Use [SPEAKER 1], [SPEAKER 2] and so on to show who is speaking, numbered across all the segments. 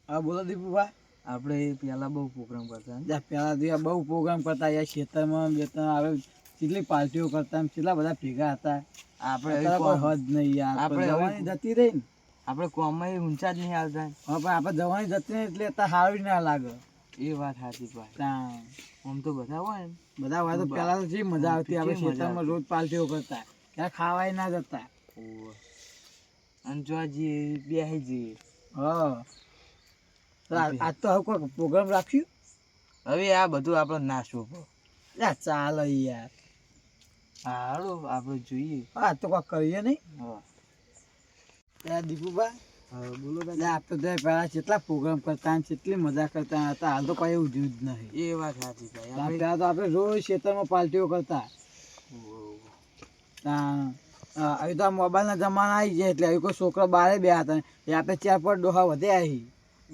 [SPEAKER 1] હા બોલો દીપુભા.
[SPEAKER 2] આપણે પેલા બહુ પ્રોગ્રામ કરતા ને?
[SPEAKER 1] પેલા દિવસ બહુ પ્રોગ્રામ કરતા યાર, ખેતરમાં બે ત્રણ આવે કેટલી પાર્ટીઓ કરતા ને કેટલા બધા ભેગા હતા.
[SPEAKER 2] આપણે
[SPEAKER 1] અત્યારે કોઈ હદ નહીં યાર.
[SPEAKER 2] આપણે
[SPEAKER 1] જવાની જતી રહી ને.
[SPEAKER 2] આપણે કોમમાં ઊંચા જ નહીં આવતા.
[SPEAKER 1] હા પણ આપણે જવાની જતી રહી એટલે અત્યારે સારું ના લાગે.
[SPEAKER 2] એ વાત સાચી ભાઈ.
[SPEAKER 1] ત્યાં
[SPEAKER 2] આમ તો બધા હોય ને,
[SPEAKER 1] બધા હોય તો પેલા તો જે મજા આવતી. આપણે ખેતરમાં રોજ પાર્ટીઓ કરતા, ત્યાં ખાવાય ના જતા.
[SPEAKER 2] અને જો જઈએ બેસી જઈએ.
[SPEAKER 1] હા આજ તો હવે કોઈ પ્રોગ્રામ રાખ્યું?
[SPEAKER 2] હવે આ બધું આપણે નાશવું પડે.
[SPEAKER 1] ચાલે યાર.
[SPEAKER 2] હાલો આપણે જોઈએ.
[SPEAKER 1] હા તો કોઈ કરીએ નહીં.
[SPEAKER 2] હા
[SPEAKER 1] ત્યાં દીપુભા
[SPEAKER 2] બોલો.
[SPEAKER 1] આપણે તો પેલા કેટલા પ્રોગ્રામ કરતા કેટલી મજા કરતા હતા. હાલ તો કઈ એવું જ નહીં.
[SPEAKER 2] એ વાત સાચી ભાઈ.
[SPEAKER 1] ત્યાં તો આપણે રોજ ખેતરમાં પાર્ટીઓ કરતા. હવે તો આ મોબાઈલના જમાના આવી ગયા એટલે હવે કોઈ છોકરા બારે બે હતા એ આપણે ચાર પાંચ ડોહા વધે આવી.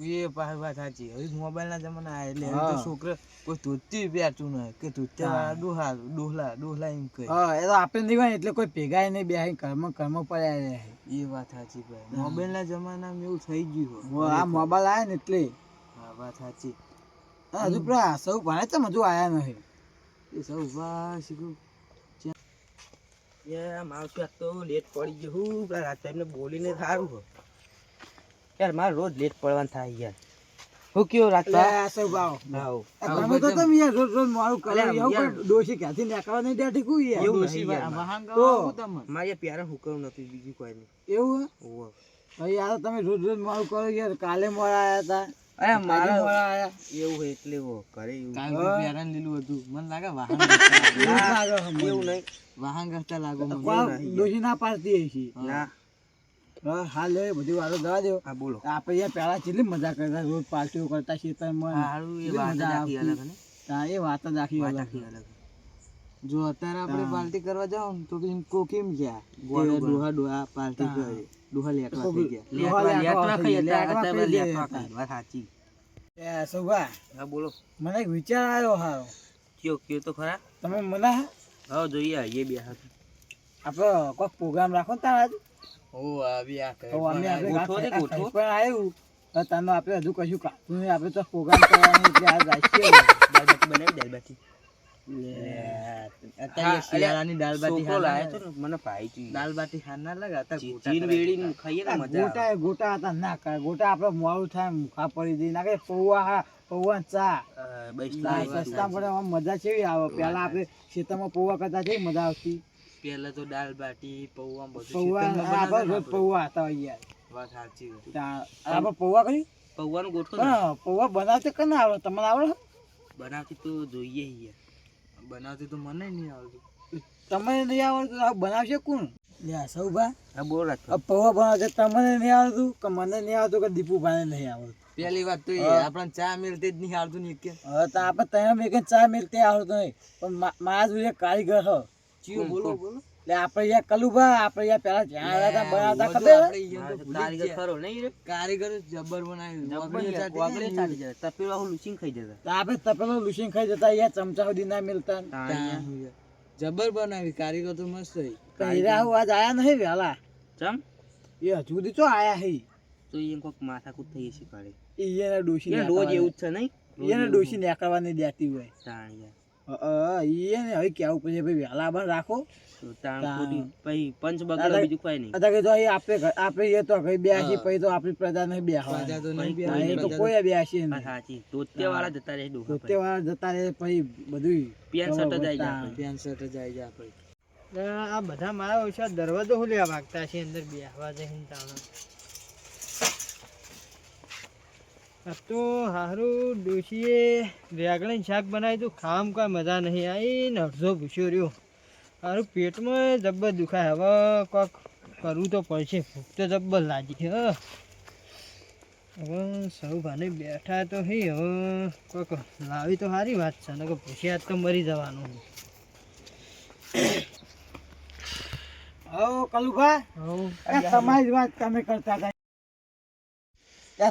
[SPEAKER 2] એ વાત સાચી. હવે મોબાઈલના જમાના આવે એટલે હવે તો છોકરા કોઈ ધોતી પહેરતું નહીં કે ધોતિયા ડોહલા એમ કહે.
[SPEAKER 1] હા એ તો આપણે નહીં હોય એટલે કોઈ ભેગા નહીં બે ઘરમાં પડ્યા રહે.
[SPEAKER 2] એ વાત સાચી ભાઈ. મોબાઈલના જમાનામાં એવું થઈ ગયું.
[SPEAKER 1] આ મોબાઈલ આવ્યા ને એટલે.
[SPEAKER 2] હા વાત સાચી.
[SPEAKER 1] હજુ પેલા સૌ ભણે તો હજુ આવ્યા નહીં.
[SPEAKER 2] એ સૌ ભાઈ શીખું માવશું આજ તો લેટ પડી ગયું. હું પેલા રાત સાહેબને બોલીને સારું હોય યાર. મારે રોજ લેટ પડવાનું થાય યાર. હું કયો રાજભાઈ
[SPEAKER 1] સૌ ભાવ તમે તો તમે યાર રોજ રોજ મારું કરે એવું ડોશી ક્યાંથી નીકળવા નહીં દેતી કોઈ યાર.
[SPEAKER 2] એવું નહીં મારે પ્યારા હુકમ નથી બીજું કોઈ નહીં.
[SPEAKER 1] એવું હે યાર તમે રોજ રોજ મારું કરો યાર. કાલે મોડા આયા હતા.
[SPEAKER 2] અરે મારા
[SPEAKER 1] મોડા આયા
[SPEAKER 2] એવું હોય એટલે ઘરે એવું
[SPEAKER 1] પ્યારા
[SPEAKER 2] લીલું હતું. મને લાગે વાહન એવું નહીં વાહન કરતા લાગો.
[SPEAKER 1] ડોશી ના પાડતી હશે.
[SPEAKER 2] ના
[SPEAKER 1] હાલ એ બધી વાતો જવા દો.
[SPEAKER 2] હા બોલો.
[SPEAKER 1] આપણે યાર પેલા કેટલી મજા કરતા. રોજ પાર્ટીઓ કરતા ખેતરમાં. એ વાત જ આખી અલગ.
[SPEAKER 2] જો અત્યારે આપણે પાર્ટી કરવા જાવ ને તો ઇनको કેમ ગયા ડોહા પાર્ટી કરે. ડોહા લેટવા થઈ ગયા. વાત સાચી.
[SPEAKER 1] એ શોભા
[SPEAKER 2] હા બોલો.
[SPEAKER 1] મને એક વિચાર આવ્યો હારો.
[SPEAKER 2] કયો તો ખરા.
[SPEAKER 1] તમે મને
[SPEAKER 2] હા જોઈએ આવીએ બે હાથ.
[SPEAKER 1] આપણે કોઈક પ્રોગ્રામ રાખો ને તારા
[SPEAKER 2] ગોઠવો.
[SPEAKER 1] આવ્યું તને આપણે હજુ કશું કાઢતું નહીં. આપણે તો પ્રોગ્રામ કરવાનું એટલે આ રાખીએ.
[SPEAKER 2] દાલબાટી અત્યારે શિયાળાની દાલબાટી મને ભાઈ દાલબાટી ખાના લાગે.
[SPEAKER 1] ગોટા હતા ના કરે. ગોટા આપડે મોડું થાય મુખા પડી દઈ નાખે. પૌવા ચા સસ્તા પડે. મજા કેવી આવે. પેલા આપણે ખેતરમાં પૌવા કરતા કેવી મજા આવતી.
[SPEAKER 2] પેલા તો દાલબાટી પૌવા
[SPEAKER 1] પૌવા હતા યાર.
[SPEAKER 2] વાત સાચી.
[SPEAKER 1] આપણે પૌવા કર્યું.
[SPEAKER 2] પૌવાનું ગોઠવો.
[SPEAKER 1] પૌવા બનાવते કને આવડે? તમને આવડે?
[SPEAKER 2] બનાવતી તો જોઈએ યાર. બનાવતી તો મને નહીં આવડતું.
[SPEAKER 1] તમને નહીં આવડતું બનાવશે કોણ? સૌભા
[SPEAKER 2] બોલ.
[SPEAKER 1] પૌવા બનાવશે તમને નહીં આવડતું કે મને નહીં આવતું કે દીપુભાઈ નહીં આવડતું?
[SPEAKER 2] પેલી વાત તો આપણને ચા મેળતે જ નહીં આવડતું ને.
[SPEAKER 1] હવે તો આપણે ત્યાં મેં ચા મેળતે આવડતું નહીં. પણ મારા જોડે કારીગર હ.
[SPEAKER 2] બોલો
[SPEAKER 1] એટલે આપણે યાર કલુભા આપણે યાર પેલા જ્યાં આવ્યા હતા બનાવતા ખબર?
[SPEAKER 2] કારીગર ખરો નહીં. કારીગર જબર બનાવ્યું. તપેલા લૂસીને ખાઈ જતા.
[SPEAKER 1] આપણે તપેલો લૂસીને ખાઈ જતા યાર. ચમચા સુધી ના મિલતા.
[SPEAKER 2] જબર બનાવી. કારીગર તો મસ્ત હોય.
[SPEAKER 1] આજ આયા નહીં વેલા.
[SPEAKER 2] ચમ
[SPEAKER 1] એ હજુ સુધી તો આયા હે.
[SPEAKER 2] તો એ કોક માથાકૂટ થઈ હશે કાલે.
[SPEAKER 1] એને ડોશી
[SPEAKER 2] રોજ એવું જ છે નહીં.
[SPEAKER 1] એને ડોશી નેકળવા નહીં દેતી હોય. એને હવે કેવું પછી ભાઈ વેલા બંધ રાખો. આપણે તો કઈ બેસી પછી તો આપણી પ્રજા નહીં બેસવા તો કોઈ બેસી નહીં.
[SPEAKER 2] તોતે વાળા જતા રહે.
[SPEAKER 1] પછી બધું
[SPEAKER 3] આ બધા મારા ઓછા દરવાજો ખોલ્યા વાગતા છે અંદર બેસવા જઈને. તો હારું ડોશીએ રેગણીને શાક બનાવી તું. ખામ કાંઈ મજા નહીં આવી ને અડધો ભૂસ્યો રહ્યો. હારું પેટમાં જબ્બર દુખાય. હવે કોક કરવું તો પડશે. ભૂખ તો જબ્બર લાગી છે. હવે સૌ ભાને બેઠા તો હે. હવે કોક લાવી તો સારી વાત છે ને કે ભૂસ્યા તો મરી જવાનું.
[SPEAKER 1] કલુભા તમારી વાત તમે કરતા હતા.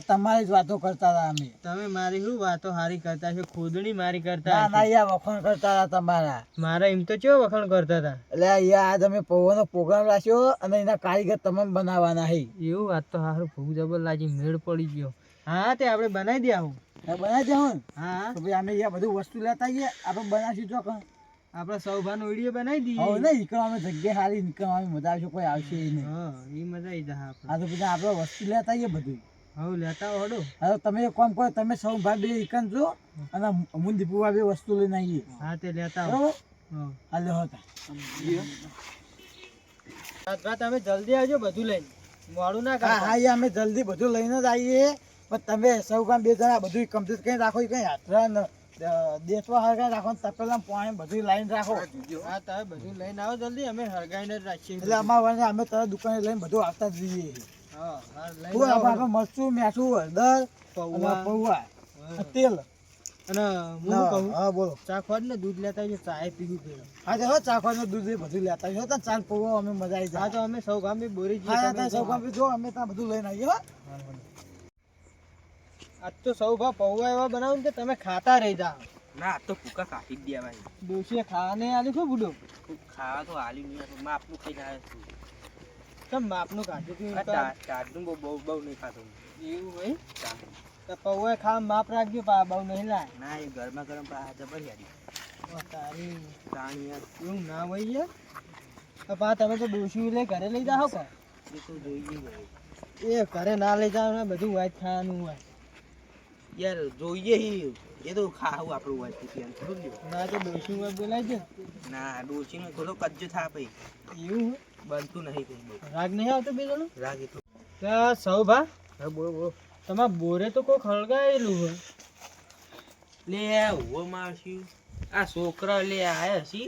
[SPEAKER 1] તમારી જ વાતો કરતા હતા અમે.
[SPEAKER 3] તમે મારી શું વાતો હારી કરતા છો? ખોદણી મારી કરતા.
[SPEAKER 1] વખાણ કરતા હતા તમારા.
[SPEAKER 3] મારા એમ તો કેવો વખાણ કરતા હતા.
[SPEAKER 1] એટલે યાર તમે પૌવાનો પ્રોગ્રામ રાખ્યો અને એના કારીગર તમે બનાવવાના હે.
[SPEAKER 3] એવું વાત તો હારું ભૂખ જબર લાગી. મેળ પડી ગયો. હા તે આપણે બનાવી દે આવું.
[SPEAKER 1] બનાવી દે હું
[SPEAKER 3] હા
[SPEAKER 1] તો ભાઈ અમે અહીંયા બધું વસ્તુ લેતા આવીએ આપણે બનાવીશું તો કણ
[SPEAKER 3] આપણે સૌભાનો વિડીયો બનાવી દઈએ.
[SPEAKER 1] હવે નહીં ઈકણ અમે જગ્યા સારી નીકળ અમે મજા આવશે કોઈ આવશે ઈ નહીં
[SPEAKER 3] હા એ મજા આવી જાય આપણે.
[SPEAKER 1] આ તો બધા આપણે વસ્તુ લેતા આવીએ બધું
[SPEAKER 3] હવે લેતા હડો.
[SPEAKER 1] હવે તમે એક કામ કરો તમે સૌ ભાઈ બે ઈકણ જો અને હું દીપુવા બે વસ્તુ લઈને આવીએ
[SPEAKER 3] હા તે લેતા આવો.
[SPEAKER 1] બરોબર
[SPEAKER 3] હા
[SPEAKER 1] હાલે હતા
[SPEAKER 3] રાતભા તમે જલ્દી આવજો બધું લઈને, મોડું ના
[SPEAKER 1] હા
[SPEAKER 3] કરતા.
[SPEAKER 1] હા યાર અમે જલ્દી બધું લઈને જ આવીએ પણ તમે સૌ કામ બે જણા બધું કમ્પ્લીટ કરીને રાખો કઈ હાથરા દેશવા હરગાઈ રાખો તપેલા પાણી બધું લાઈન રાખો
[SPEAKER 3] હા તમે બધું લઈને આવો જલ્દી, અમે હરગાઈને જ રાખીએ.
[SPEAKER 1] એટલે અમારે અમે તરત દુકાને લઈને બધું આવતા જ જઈએ
[SPEAKER 3] હા હા લઈને
[SPEAKER 1] શું
[SPEAKER 3] આવો.
[SPEAKER 1] આપણે મરચું મીઠું હળદર અને
[SPEAKER 3] પૌવા.
[SPEAKER 1] પૌવા
[SPEAKER 3] હા.
[SPEAKER 1] તેલ
[SPEAKER 3] અને હું કહું
[SPEAKER 1] હા બોલો
[SPEAKER 3] ચા ખોટ ને દૂધ લેતા આવજો, ચા એ પીવું પડે.
[SPEAKER 1] હા તો હો ચાખવાનું દૂધ એ બધું લેતા આવીએ હો તો ચાલ પૌવા અમે મજા આવી
[SPEAKER 3] હા
[SPEAKER 1] જાય
[SPEAKER 3] તો અમે સૌ ગામ બી બોરી જઈએ.
[SPEAKER 1] હા
[SPEAKER 3] તમે
[SPEAKER 1] ત્યાં સૌ
[SPEAKER 3] જાઓ.
[SPEAKER 1] કામ જો અમે ત્યાં બધું લઈને આવીએ હો
[SPEAKER 3] આજ તો સૌ ભા પૌવા એવા બનાવું ને કે તમે ખાતા રહી જાઓ.
[SPEAKER 2] ના આ તો ભૂકા કાઢી જ દેવાય.
[SPEAKER 3] ડોશીએ ખાવાને આલ્યું છે બુડો.
[SPEAKER 2] ખાવા તો હાલી નહીં માપનું ખાઈને આવ્યો છું.
[SPEAKER 3] કેમ માપનું કાઢ્યું હતું
[SPEAKER 2] આ
[SPEAKER 3] એમ તો?
[SPEAKER 2] ટાઢનું બહુ નહીં ખાતો.
[SPEAKER 3] એવું ભાઈ તો પૌવા ખાવા માપ રાખજો પા બહુ નહીં લાય.
[SPEAKER 2] ના એ ગરમા ગરમ જબર યારી
[SPEAKER 3] તારી
[SPEAKER 2] તાણી યાર
[SPEAKER 3] એવું ના હોય યાર. તો પા તમે તો ડોશી લઈ ઘરે લઈ જાઓ કો.
[SPEAKER 2] એ તો જોઈએ ભાઈ.
[SPEAKER 3] એ ઘરે ના લઈ જાઓ ને બધું વાઈટ ખાવાનું હોય.
[SPEAKER 2] યાર જોઈએ એ તો ખાવું આપણું હોય ત્યાં થોડું લ્યો.
[SPEAKER 3] ના તો ડોશી હોય બોલાય છે.
[SPEAKER 2] ના ડોસીનો થોડો કજ્જો થા ભાઈ
[SPEAKER 3] એવું
[SPEAKER 2] બનતું નહીં કઈ બહુ
[SPEAKER 3] રાગ નહીં આવતો બે જણો.
[SPEAKER 2] રાગ એટલો.
[SPEAKER 3] ત્યાં સૌ ભા
[SPEAKER 2] હા બોલો બોલો.
[SPEAKER 3] તમારા બોરે તો કોઈ ખળગાયેલું હોય.
[SPEAKER 2] લે ઉભો મારશું આ છોકરા લે આયા છી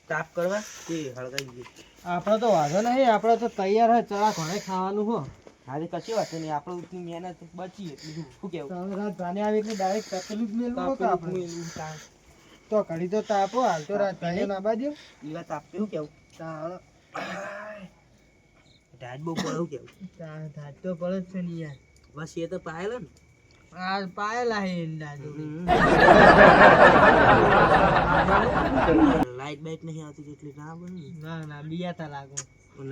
[SPEAKER 2] તાપ કરવા તે હળગાઈ ગઈ.
[SPEAKER 3] આપણે તો વાંધો નહીં, આપણે તો તૈયાર હોય ચણા ઘણે ખાવાનું હો.
[SPEAKER 2] હારે કશી વાત નહીં આપણે ઉતની મહેનત બચી બીજું શું કેવું.
[SPEAKER 3] તમે રાત ભાને આવી એટલે ડાયરેક્ટ તપેલું જ મેલવું હોય કે આપણે?
[SPEAKER 2] તાપેલું તાપ
[SPEAKER 3] તો ઘડી તો તાપો હાલ તો રાત ભાને ના બાજુ.
[SPEAKER 2] ઈવા તાપ શું કેવું.
[SPEAKER 3] તાળ
[SPEAKER 2] ઢાઢ બહુ પડું કેવું.
[SPEAKER 3] ધાજ તો પડે જ છે ને યાર.
[SPEAKER 2] બસ એ તો પાયેલો ને.
[SPEAKER 3] આ પાયેલા હે એંડા જોડે.
[SPEAKER 2] લાઈટ બાઈટ નહીં આવતી કેટલી ના બને
[SPEAKER 3] ના ના બિયાતા લાગો.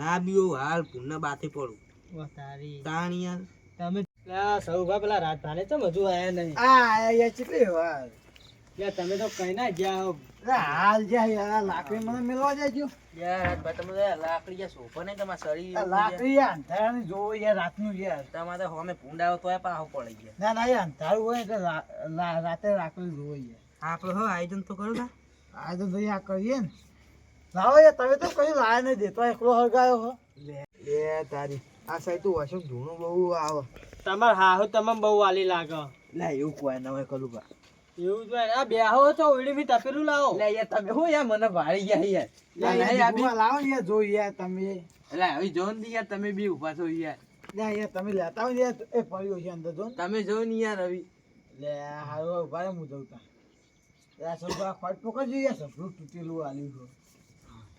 [SPEAKER 2] ના બીઓ હાલ પૂરના બાથે પડું
[SPEAKER 3] ઓ તારી
[SPEAKER 2] તાણ યાર.
[SPEAKER 3] તમે પેલા સૌભા પેલા રાત ભાને તો હજુ આયા નહીં.
[SPEAKER 1] આ યાર કેટલી વાર
[SPEAKER 3] યાર તમે તો કઈ ના ગયા હો.
[SPEAKER 1] હાલ જાય યાર લાકડી મને મેળવા જાય
[SPEAKER 2] યાર તમે લાકડી યા સોફા નહીં તમારે સળી
[SPEAKER 1] લાકડી યાર અંધારાની જોવો યાર રાતનું યાર
[SPEAKER 2] તમારે અમે ભૂંડાવો તોય પાહો પડી ગયા.
[SPEAKER 1] ના ના યાર અંધારું હોય એટલે રાતે લાકડી જોવો યાર
[SPEAKER 2] આપણે હવે આયોજન તો કરો તા.
[SPEAKER 1] આ તો ભાઈ આ કરીએ ને લાવો યાર તમે તો કઈ લાયા નહીં દેતો એકલો હળગાયો હો
[SPEAKER 2] લે તારી આ સાઈડ તો વસું ધૂણું બહુ આવે.
[SPEAKER 3] તમાર હાહુ તમે બહુ વાલી લાગો.
[SPEAKER 2] લે એવું કોઈ ના હોય કલું બા.
[SPEAKER 3] એવું જ હોય. આ બેહો તો ઓઈડી બી તપેલું લાવો.
[SPEAKER 2] લે યાર તમે હું યાર મને ભાળી ગયા યાર. લે નહીં આ બી
[SPEAKER 1] લાવો ને યાર જો યાર તમે
[SPEAKER 2] લે હવે જોન દી યાર તમે બી ઊભા છો યાર.
[SPEAKER 1] લે યાર તમે લેતા હોય યાર એ પડ્યો છે અંદર જો ને.
[SPEAKER 2] તમે જો ને યાર હવે
[SPEAKER 1] લે હારું ઉભા રહે હું જઉં તા યાર સૌભા ખોટ પકડજો યાર સભરું તૂટેલું આલ્યું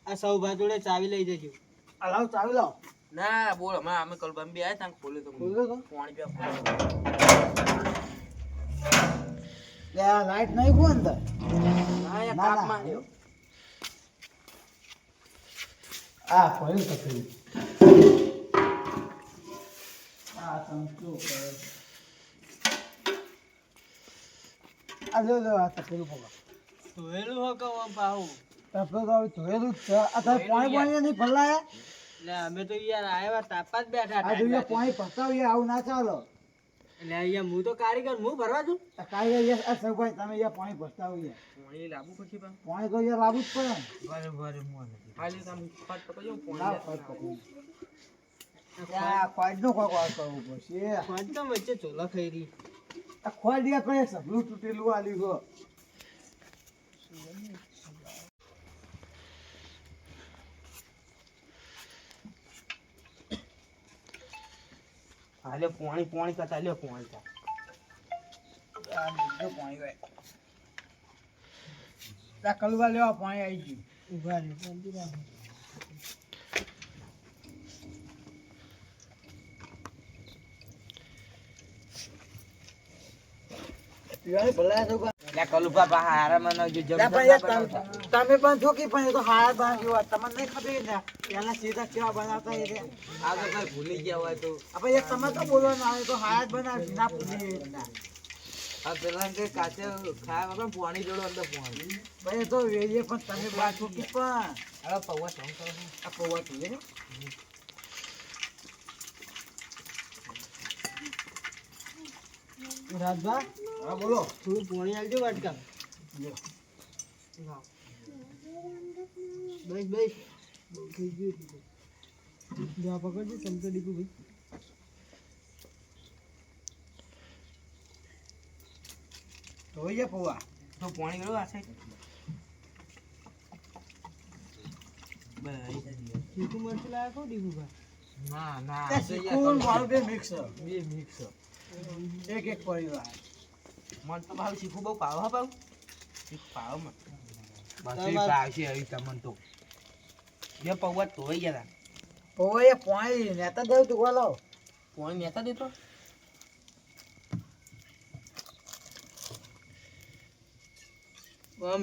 [SPEAKER 1] છે
[SPEAKER 3] આ સૌભા જોડે ચાવી લઈ જજો.
[SPEAKER 1] આ લાવ ચાવી લાવ
[SPEAKER 2] ના બોલ અમે કલબામ બી આયા તાં ખોલ્યો તો
[SPEAKER 1] ખોલ્યો તો?
[SPEAKER 2] પાણી પીવા
[SPEAKER 1] લે આ લાઈટ નહીં ગયો અંદર
[SPEAKER 2] ના યાર
[SPEAKER 1] ના,
[SPEAKER 2] તાપ
[SPEAKER 1] ના.
[SPEAKER 2] માર્યો.
[SPEAKER 1] આ પડ્યું તપેલું આ સમજો આ લો લો આ તપેલું પકડ
[SPEAKER 3] ધોયેલું હો કહું આમ પાહુ.
[SPEAKER 1] તપેલું તો હવે ધોયેલું જ છે આ તારે પાણી પાણી નહીં ભરલાયા
[SPEAKER 3] એટલે અમે તો યાર આયા તાપા જ બેઠા
[SPEAKER 1] આ જો યાર પાણી પતાવીએ આવું ના ચાલો
[SPEAKER 3] એટલે અહીંયા હું તો કારીગર હું ભરવા છું.
[SPEAKER 1] આ કાંઈ યાર આ સૌભાઈ તમે યાર પાણી ભરતાવો યાર
[SPEAKER 2] પાણી લાવવું પછી પા.
[SPEAKER 1] પાણી તો યાર લાવવું જ પડે ને
[SPEAKER 2] બરાબર હું ખાલી કામ ફટ પકડ્યો
[SPEAKER 1] લાવ
[SPEAKER 2] પાણી
[SPEAKER 1] ફટ પકડી. આ ખોડનો કોક વાર કરવું પડશે
[SPEAKER 3] પાંચ તો વચ્ચે ચોલા ખાઈ રહી.
[SPEAKER 1] આ ખોડ યાર પછી સભલું તૂટેલું આલ્યું ગયો
[SPEAKER 2] હાલે પાણી પાણી કરતા લ્યો પાણી તા.
[SPEAKER 1] આ નીચે પાણી હોય આ કલવા લેવા પાણી આવી ગયું
[SPEAKER 3] ઉભા રહે શાંતિ રાખો.
[SPEAKER 1] પીવાની ભલાયા સૌભાઈ
[SPEAKER 2] લે કલુપા પા હારા મને જો
[SPEAKER 1] લે પણ યાર તમે તમે પણ છો કે પણ એ તો હારા બનાવ્યો હોત. તમને નહીં ખબર ને પેલા સીધા કેવા બનાવતા એ રહ્યા.
[SPEAKER 2] આ તો કઈ ભૂલી ગયા હોય તો
[SPEAKER 1] આપણે એક તમે તો બોલવાનું આવે તો હારા જ બનાવશે ના પૂછી ના.
[SPEAKER 2] આ પેલા કે કાચે ખાયા વગર પાણી જોડો અંદર પાણી
[SPEAKER 1] ભાઈ એ તો વેરીએ પણ તમે બાર છો કે પણ
[SPEAKER 2] હવે પૌવા સમ કરો
[SPEAKER 1] આ પૌવા જોઈએ ને
[SPEAKER 3] રાજભા
[SPEAKER 1] હા બોલો
[SPEAKER 3] થોડું પાણી આવજો વાટકા.
[SPEAKER 1] લ્યો.
[SPEAKER 3] બસ બસ થઈ ગયું જા પકડજો ચમચો દીપુ ભાઈ.
[SPEAKER 1] જોઈએ પૌવા
[SPEAKER 2] તો પાણી ગળો આ સાઈડ બસ
[SPEAKER 3] ચીકુ મરચું લાયા કો દીપુ ભાઈ.
[SPEAKER 2] ના ના
[SPEAKER 1] તે શીખું મારું બે મિક્સ
[SPEAKER 2] બે મિક્સ
[SPEAKER 1] એક એક પરિવાર
[SPEAKER 2] મન તો ભાવ શીખું બહુ પાવ હા પાવ શીખ પાવ મન બસ
[SPEAKER 3] તમાર-
[SPEAKER 2] એ પાવશે આવી તમને તો બે પૌવા તોઈ ગયા
[SPEAKER 1] પૌવા એ પાણી નેતા દેવ તું બોલો
[SPEAKER 2] પાણી નેતા દેતો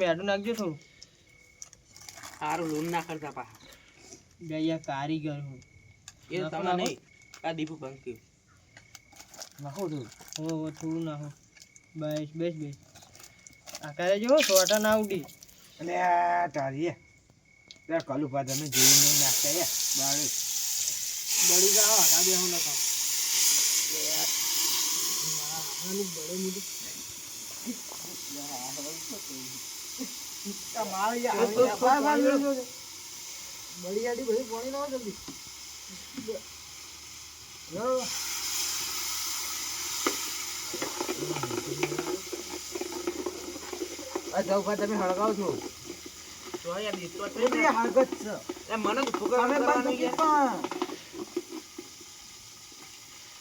[SPEAKER 3] મેડું નાખજો થોડું.
[SPEAKER 2] સારું લોન ના કરતા પા
[SPEAKER 3] બે અહીંયા કારીગર હું
[SPEAKER 2] એ તો તમને નહીં આ દીપુ પંક્તિ
[SPEAKER 1] નાખો તું
[SPEAKER 3] હો થોડું નાખો. બસ બસ બસ આ કરે જો સોટા ના ઉડી.
[SPEAKER 1] અને આ તારી ત્યાં કલું પા તમે જોઈ નહીં નાખતા યાર બાળક
[SPEAKER 3] બળી જાઓ આખા બે હું નખાવ. આનું બળે મૂકી.
[SPEAKER 1] મારી
[SPEAKER 3] બળી આડી બધી પાણી લાવો જલ્દી.
[SPEAKER 2] જવભા તમે હળગાવ છો તો યાર દીતો છે ને
[SPEAKER 1] હાગત છે
[SPEAKER 2] એ મને તો ફુગા
[SPEAKER 1] તમે
[SPEAKER 2] કરવાની
[SPEAKER 1] બંધ
[SPEAKER 2] ગયા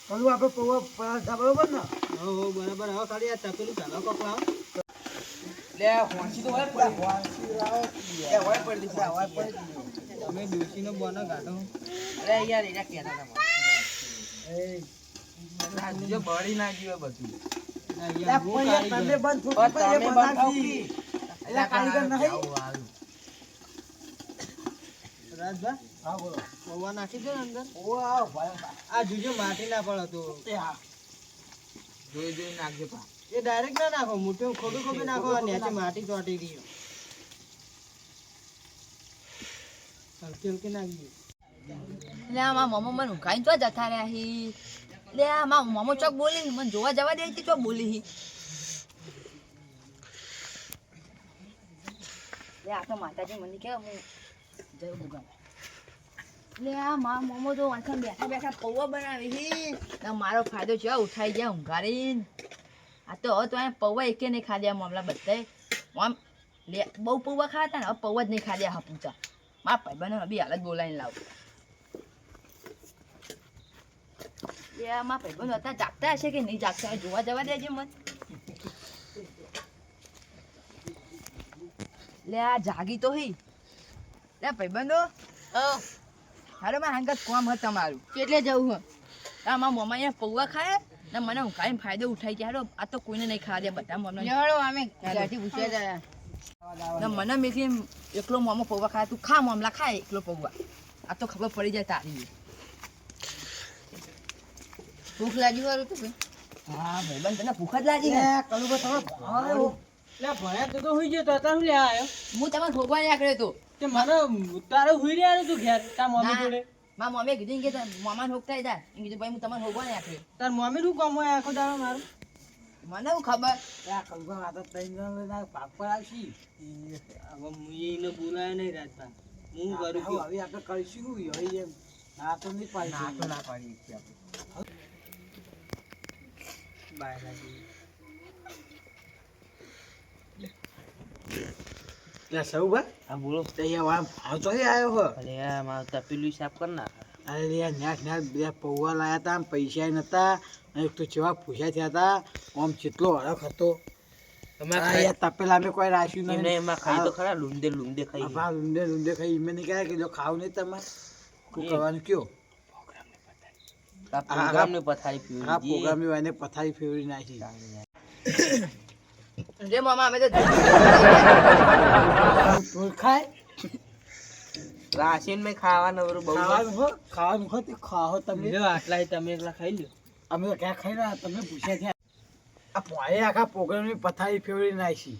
[SPEAKER 1] પણ કલું આપણે પૌવા પરાઠા બરોબર ને
[SPEAKER 3] હો હો બરાબર. હવે ખાલી આ તપેલું ચાલો કોક લાવો.
[SPEAKER 2] લે હોંસી તો હોય પડી એ હોય પડી છે હોય પડી
[SPEAKER 3] તમે ડોશીનો બોનો કાઢો.
[SPEAKER 2] અરે યાર એના કેના તમે ના જો બળી ના ગયો બધું
[SPEAKER 3] અહીંયા હું
[SPEAKER 1] તમે
[SPEAKER 3] કારીગર.
[SPEAKER 1] બંધ
[SPEAKER 2] પણ તમે બનાવી
[SPEAKER 1] એટલે કારીગર નહીં
[SPEAKER 3] રાજભા
[SPEAKER 1] હા બોલો
[SPEAKER 3] પૌવા નાખી દો ને અંદર.
[SPEAKER 1] ઓ આવ ભાઈ
[SPEAKER 3] આ જુજો માટી ના પડે તો
[SPEAKER 1] એ હા
[SPEAKER 2] જોઈ જોઈ નાખજો પા
[SPEAKER 3] એ ડાયરેક્ટ ના નાખો. મોટું ખોટું ખોટું નાખો. આ નીચે માટી ચોટી ગઈ. હલકી હલકી નાખી.
[SPEAKER 4] લે આ મારા મમ્મા મને ઉઘાઈને તો જતા રહ્યા હી. લે આ મારા મમ્મો ચોક બોલી ને મને જોવા જવા દે છે ચોક બોલી હી. લે આ તો માતાજી મને કે હું જય ભગવાન. લે આ મારા મમ્મો તો વાંચન બેઠા બેઠા પૌવા બનાવી હી. ને મારો ફાયદો છે ઉઠાઈ ગયા ઊંઘારીને. આ તો હવે તો અહીંયા પૌવા એકે નહીં ખાધ્યા મામલા બધાય આમ લે બહુ પૌવા ખાતા ને હવે પૌવા જ નહીં ખાધ્યા હપુચા. મારા ભાઈબંધો બી હાલ જ બોલાવીને લાવું. યા મારા ભાઈબંધો હતા જાગતા હશે કે નહીં જાગતા હોય જોવા જવા દેજે મત. લે આ જાગી તો હી. લે ભાઈબંધો હારો મારા હંગત કોમ હે તમારું કેટલે જવું હે. આ મારા મમ્મા અહીંયા પૌવા ખાય ને મને ઊંઘાઈને ફાયદો ઉઠાઈ જાય. હારો આ તો કોઈને નહીં ખાવા દે બધા મમ્મી અમે ઘરથી પૂછ્યા ને મને મેથી એકલો મોમો પૌવા ખાય તું ખા મામલા ખાય એકલો પૌવા. આ તો ખબર પડી જાય તારી. ભૂખ લાગી વાળું તું હા ભાઈબંધ તને ભૂખ જ લાગી ને
[SPEAKER 1] કલું તમે
[SPEAKER 3] લે ભયા તું તો હુઈ ગયો તો તાર હું લે આવ્યો.
[SPEAKER 4] હું તમને ઠોકવા નહીં આકડ્યો તો
[SPEAKER 3] તે મને તારે હુઈ રહ્યા તું ઘેર તાર મમ્મી
[SPEAKER 4] ના.
[SPEAKER 3] જોડે.
[SPEAKER 4] મારા મમ્મીએ કીધું કે મામા ઠોકતા જાય એમ કીધું ભાઈ હું તમને ઠોકવા નહીં આકડ્યો.
[SPEAKER 3] તાર મમ્મી નું કામ હોય આખો દાડો મારું.
[SPEAKER 4] મને શું ખબર
[SPEAKER 1] આ કલું આ તો ત્રણ જણ પાક પર આવશી
[SPEAKER 3] હવે હું એને બોલાય નહીં રાજભા. હું કરું
[SPEAKER 1] હવે હવે આપણે કરીશું હવે એમ ના તો નહીં પાડી
[SPEAKER 2] ના તો ના પાડી છે આપણે
[SPEAKER 3] બાય લાગી.
[SPEAKER 1] લે સૌભાઈ
[SPEAKER 2] હા બોલો
[SPEAKER 1] તો અહીંયા ભાવ તો આવ્યો હો
[SPEAKER 2] અરે આ મારું તપેલું સાફ કર ના
[SPEAKER 1] અરે યાર ન્યાસ ન્યાસ બે પૌવા લાયા હતા પૈસા નતા એક તો જેવા પૂછ્યા થયા હતા આમ કેટલો હરખ હતો યાર તપેલા અમે કોઈ રાખ્યું
[SPEAKER 2] એને
[SPEAKER 1] નહીં
[SPEAKER 2] એમાં ખાઈ તો ખરા લુંદે લુંદે ખાઈ
[SPEAKER 1] હા ઊંડે ઊંડે ખાઈ એમને નહીં કહે કે જો ખાવ નહીં તમે શું કરવાનું કયો
[SPEAKER 2] આ પ્રોગ્રામ ને પથારી
[SPEAKER 1] આ
[SPEAKER 2] પીવી
[SPEAKER 1] પ્રોગ્રામની વાને પથારી ફેરવી નાખી
[SPEAKER 4] રે મામા અમે તો
[SPEAKER 1] તું ખાય
[SPEAKER 2] રાશિન મેં ખાવાનું બહુ
[SPEAKER 1] ખાવાનું હો તે ખાઓ તમે
[SPEAKER 3] લ્યો આટલા તમે એકલા ખાઈ લ્યો.
[SPEAKER 1] અમે તો ક્યાં ખાઈ રહ્યા તમે પૂછ્યા ત્યાં આ પોએ આખા પ્રોગ્રામની પથારી ફેરવી નાખી